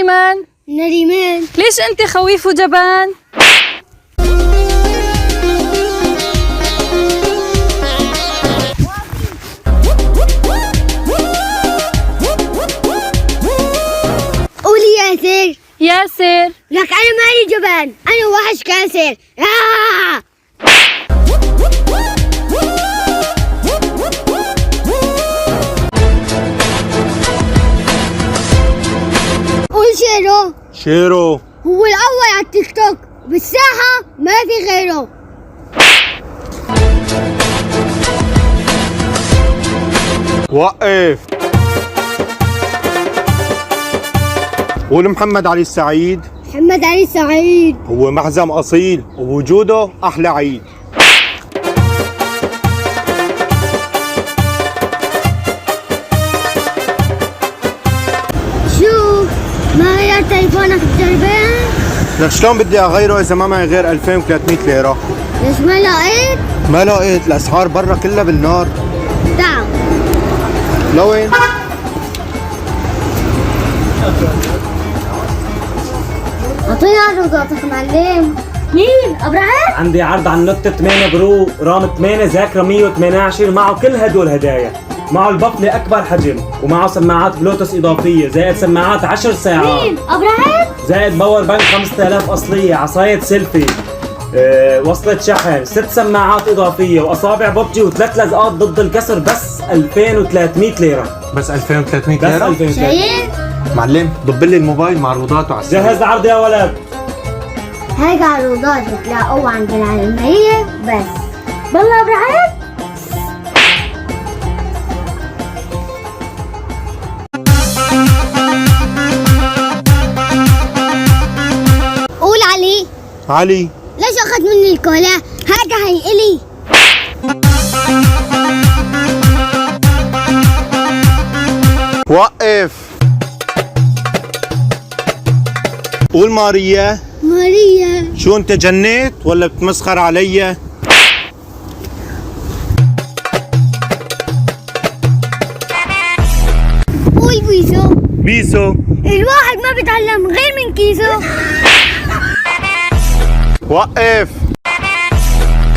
أيمن؟ نريمان. ليش أنت خويف وجبان؟ قولي ياسر. ياسر. لك أنا مالي جبان، أنا وحش كاسر. قول شيرو. شيرو هو الأول على التيك توك، بالساحة ما في غيره. وقف. قول محمد علي السعيد. محمد علي السعيد هو محزم أصيل ووجوده أحلى عيد. شوف، ما غير تليفونك بجربين؟ لك شلون بدي أغيره إذا ما معي غير 2300 ليرة؟ ليش ما لقيت؟ ما لقيت، الأسعار برا كلها بالنار. تعال. لوين؟ أعطينا عروضاتك معلم. مين؟ أبراهيم؟ عندي عرض عن نوت 8 برو رام 8 ذاكرة 128 معه كل هدول هدايا. معه البطنة أكبر حجم ومعه سماعات بلوتوث إضافية زائد سماعات 10 ساعات. مين؟ أبراهيم؟ زائد باور بانك 5000 أصلية، عصاية سيلفي، وصلة شحن، 6 سماعات إضافية وأصابع ببجي وثلاث لزقات ضد الكسر. بس 2300 ليرة. بس 2300 بس ليرة؟ 2300. شايف؟ معلم ضب لي الموبايل مع عروضاته على السريع. جهز العرض يا ولد. هيك عروضات بتلاقوها عند العلمية بس. بالله أبراهيم؟ قول علي. علي. ليش أخذت مني الكولا؟ هيك هي إلي. وقف. قول ماريا. ماريا. شو انت جنيت ولا بتمسخر علي؟ قول بيسو. بيسو. الواحد ما بيتعلم غير من كيسو. وقف.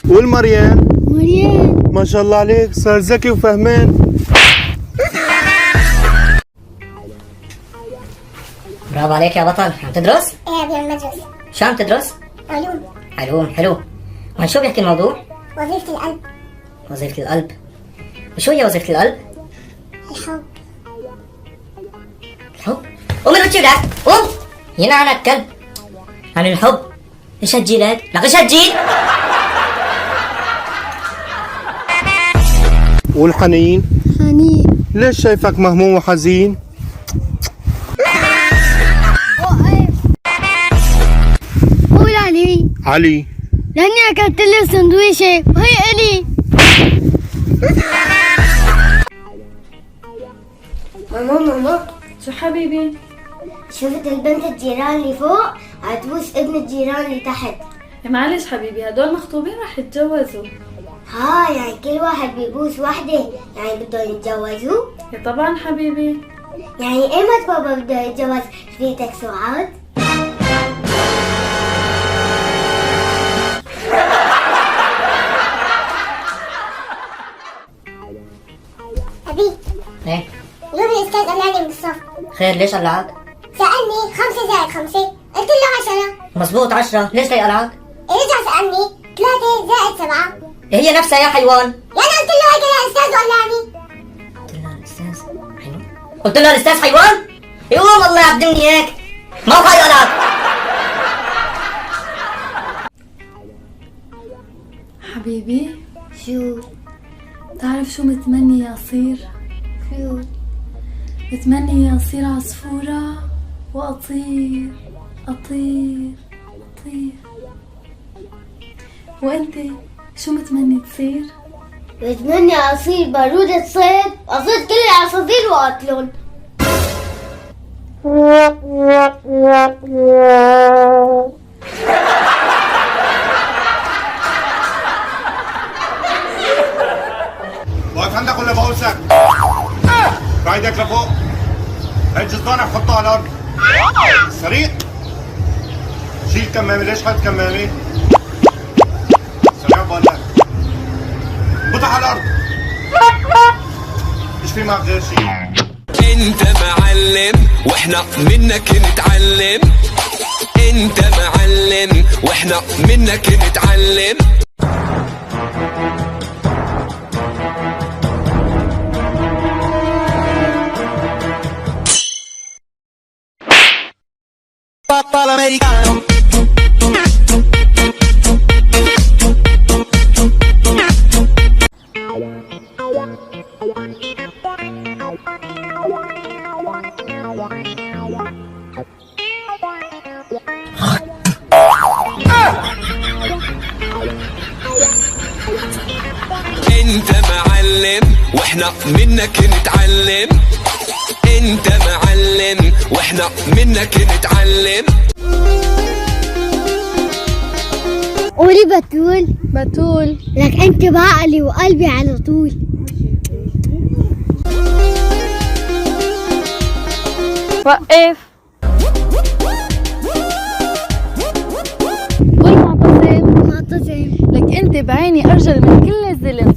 قول مريم. مريم. ما شاء الله عليك، صار ذكي وفهمان. برافو عليك يا بطل. عم تدرس؟ ايه بالمدرسة. شو عم تدرس؟ علوم. علوم. حلو. وعن شو بيحكي الموضوع؟ وظيفة القلب. وظيفة القلب. وشو هي وظيفة القلب؟ الحب. الحب؟ قوم من وجهك، قوم ينعنك كلب. عن الحب ايش هتجيلك؟ لك ايش هتجيل؟ قول حنين. حنين. ليش شايفك مهموم وحزين؟ وقف. قول علي. علي. لاني اكلت لي سندويشة وهي الي. ماما شو حبيبي؟ شفت البنت الجيران اللي فوق عتبوس ابن الجيران اللي تحت. يا معلش حبيبي، هدول مخطوبين رح يتجوزوا. ها يعني كل واحد بيبوس وحدة، يعني بدهم يتجوزوا؟ يا طبعا حبيبي. يعني ايمت بابا بده يتجوز شريكتك سعاد؟ أبي. ايه نور الأستاذ قلعني من الصف. خير، ليش قلعك؟ سألني 5 زائد 5، قلت له 10. مزبوط 10. ليش لي قلعك؟ رجع سألني 3 زائد 7. هي نفسها يا حيوان. يعني قلت له هيك الأستاذ قلعني. قلت لها الاستاذ حيوان. قلت لها الاستاذ حيوان؟ يقوم الله يعدمني هيك. ما هو قلعك. حبيبي، شو؟ بتعرف شو متمني أصير؟ شو؟ متمني أصير عصفورة وأطير أطير أطير. وأنت شو متمني تصير؟ بتمنى أصير بارودة صيد، أصيد كل العصافير وأقتلهم. واقف عندك ولا بقول سك؟ بعيدك لفوق. هي جزدانك حطها على الارض. سريع. شيل كمامة. ليش حط كمامة؟ سريع بالك. بطح على الأرض. ايش في معك غير شيء؟ انت معلم واحنا منك نتعلم. انت معلم واحنا منك نتعلم. انت معلم واحنا منك نتعلم. انت معلم واحنا منك نتعلم. قولي بتول. بتول. لك انت بعقلي وقلبي على طول. وقف. قول معتصم. معتصم. لك انت بعيني ارجل من كل الزلم.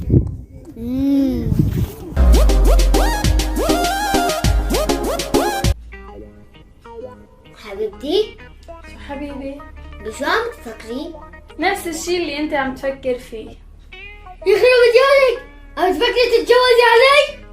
حبيبتي. شو حبيبي؟ بشو عم تفكري؟ نفس الشي اللي انت عم تفكر فيه. يخرب ديالك، عم تفكري تتجوزي علي؟